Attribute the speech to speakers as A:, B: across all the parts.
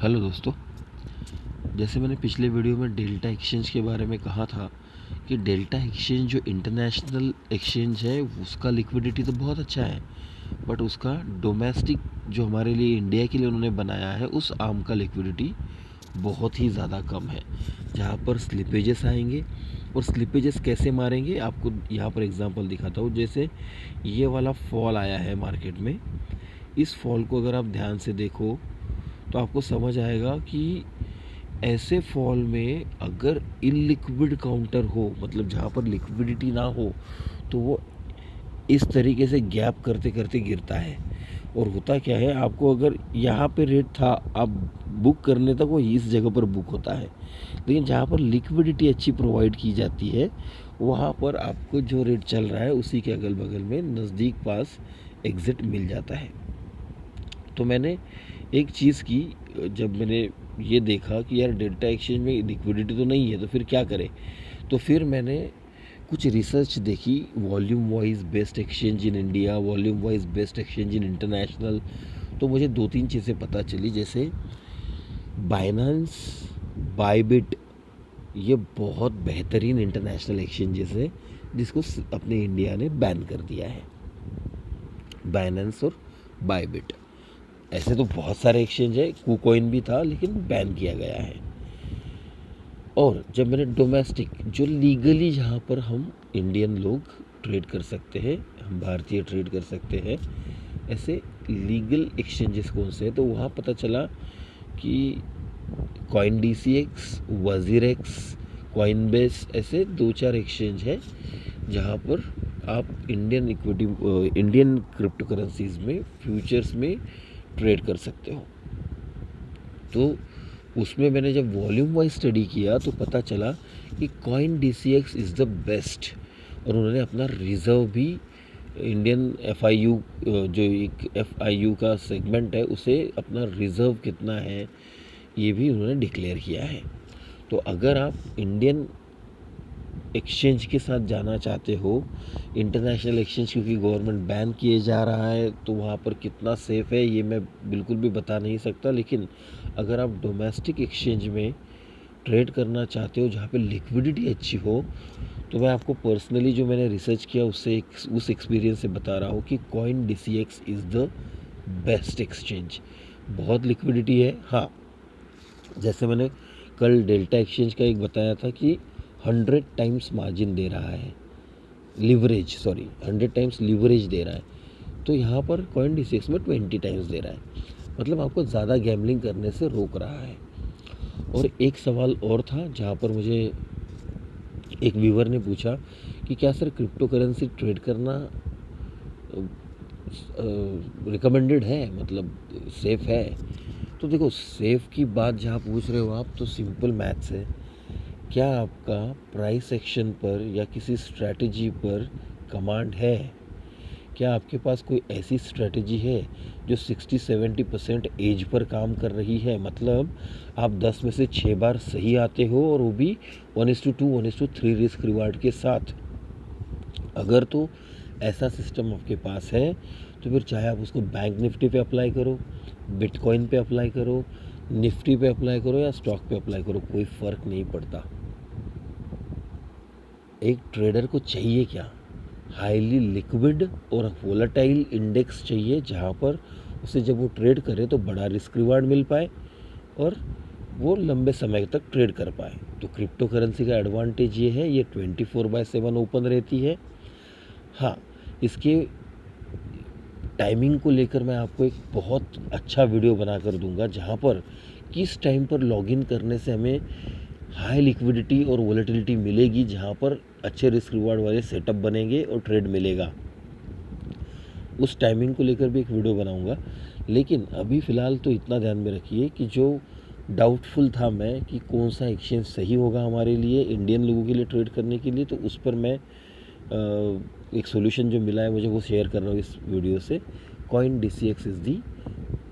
A: Hello दोस्तों, जैसे मैंने पिछले वीडियो में डेल्टा एक्सचेंज के बारे में कहा था कि डेल्टा एक्सचेंज जो इंटरनेशनल एक्सचेंज है उसका लिक्विडिटी तो बहुत अच्छा है, बट उसका डोमेस्टिक जो हमारे लिए इंडिया के लिए उन्होंने बनाया है उस आर्म का लिक्विडिटी बहुत ही ज़्यादा कम है, जहाँ पर स्लिपेजेस आएंगे। और स्लिपेजेस कैसे मारेंगे आपको यहाँ पर एग्जांपल दिखाता हूँ। जैसे ये वाला फॉल आया है मार्केट में, इस फॉल को अगर आप ध्यान से देखो तो आपको समझ आएगा कि ऐसे फॉल में अगर इलिक्विड काउंटर हो, मतलब जहाँ पर लिक्विडिटी ना हो, तो वो इस तरीके से गैप करते करते गिरता है। और होता क्या है, आपको अगर यहाँ पे रेट था, आप बुक करने तक वो इस जगह पर बुक होता है, लेकिन जहाँ पर लिक्विडिटी अच्छी प्रोवाइड की जाती है वहाँ पर आपको जो रेट चल रहा है उसी के अगल बगल में नज़दीक पास एग्ज़िट मिल जाता है। तो मैंने एक चीज़ की, जब मैंने ये देखा कि यार डेल्टा एक्सचेंज में लिक्विडिटी तो नहीं है तो फिर क्या करें, तो फिर मैंने कुछ रिसर्च देखी, volume wise best exchange in India, volume wise best exchange in international. तो मुझे दो तीन चीज़ें पता चली, जैसे बाइनेंस, बायबिट, ये बहुत बेहतरीन इंटरनेशनल एक्सचेंजेस है जिसको अपने इंडिया ने बैन कर दिया है, बाइनेंस और बायबिट। ऐसे तो बहुत सारे एक्सचेंज है, कुकॉइन भी था लेकिन बैन किया गया है। और जब मैंने डोमेस्टिक जो लीगली जहाँ पर हम इंडियन लोग ट्रेड कर सकते हैं, हम भारतीय ट्रेड कर सकते हैं, ऐसे लीगल एक्सचेंजेस कौन से हैं, तो वहाँ पता चला कि कॉइन DCX, वजीरेक्स, कॉइनबेस, ऐसे दो चार एक्सचेंज है जहाँ पर आप इंडियन क्रिप्टो करेंसीज में फ्यूचर्स में ट्रेड कर सकते हो। तो उसमें मैंने जब वॉल्यूम वाइज स्टडी किया तो पता चला कि coin DCX is the best, और उन्होंने अपना रिज़र्व भी इंडियन FIU, जो एक FIU का सेगमेंट है, उसे अपना रिज़र्व कितना है ये भी उन्होंने डिक्लेयर किया है। तो अगर आप इंडियन एक्सचेंज के साथ जाना चाहते हो, इंटरनेशनल एक्सचेंज क्योंकि गवर्नमेंट बैन किए जा रहा है, तो वहाँ पर कितना सेफ़ है ये मैं बिल्कुल भी बता नहीं सकता, लेकिन अगर आप डोमेस्टिक एक्सचेंज में ट्रेड करना चाहते हो जहाँ पे लिक्विडिटी अच्छी हो, तो मैं आपको पर्सनली जो मैंने रिसर्च किया उससे उस एक्सपीरियंस से बता रहा हूँ कि coin DCX is the best exchange. बहुत लिक्विडिटी है। हाँ, जैसे मैंने कल डेल्टा एक्सचेंज का एक बताया था कि 100 टाइम्स मार्जिन दे रहा है, 100 टाइम्स लीवरेज दे रहा है, तो यहाँ पर कॉइन DCX में 20 टाइम्स दे रहा है, मतलब आपको ज़्यादा गैम्बलिंग करने से रोक रहा है। और एक सवाल और था जहाँ पर मुझे एक व्यूवर ने पूछा कि क्या सर क्रिप्टो करेंसी ट्रेड करना रिकमेंडेड है, मतलब सेफ़ है। तो देखो, सेफ़ की बात जहाँ पूछ रहे हो आप, तो सिंपल मैथ्स है, क्या आपका प्राइस एक्शन पर या किसी स्ट्रैटेजी पर कमांड है, क्या आपके पास कोई ऐसी स्ट्रैटेजी है जो 60-70% एज पर काम कर रही है, मतलब आप 10 में से 6 बार सही आते हो और वो भी 1:2 1:3 रिस्क रिवार्ड के साथ। अगर तो ऐसा सिस्टम आपके पास है तो फिर चाहे आप उसको बैंक निफ्टी पे अप्लाई करो, बिटकॉइन पे अप्लाई करो, निफ्टी पे अप्लाई करो या स्टॉक पे अप्लाई करो, कोई फ़र्क नहीं पड़ता। एक ट्रेडर को चाहिए क्या, हाईली लिक्विड और वोलेटाइल इंडेक्स चाहिए जहाँ पर उसे जब वो ट्रेड करे तो बड़ा रिस्क रिवार्ड मिल पाए और वो लंबे समय तक ट्रेड कर पाए। तो क्रिप्टो करेंसी का एडवांटेज ये है, ये 24/7 ओपन रहती है। हाँ, इसके टाइमिंग को लेकर मैं आपको एक बहुत अच्छा वीडियो बना कर दूंगा जहाँ पर किस टाइम पर लॉगिन करने से हमें हाई लिक्विडिटी और वोलेटिलिटी मिलेगी, जहाँ पर अच्छे रिस्क रिवार्ड वाले सेटअप बनेंगे और ट्रेड मिलेगा। उस टाइमिंग को लेकर भी एक वीडियो बनाऊंगा, लेकिन अभी फ़िलहाल तो इतना ध्यान में रखिए कि जो डाउटफुल था मैं कि कौन सा एक्सचेंज सही होगा हमारे लिए, इंडियन लोगों के लिए ट्रेड करने के लिए, तो उस पर मैं एक सॉल्यूशन जो मिला है मुझे वो शेयर कर रहा हूँ इस वीडियो से। Coin DCX is the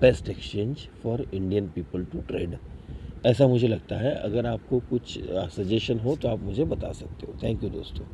A: best exchange for Indian people to trade, ऐसा मुझे लगता है। अगर आपको कुछ सजेशन हो तो आप मुझे बता सकते हो। थैंक यू दोस्तों।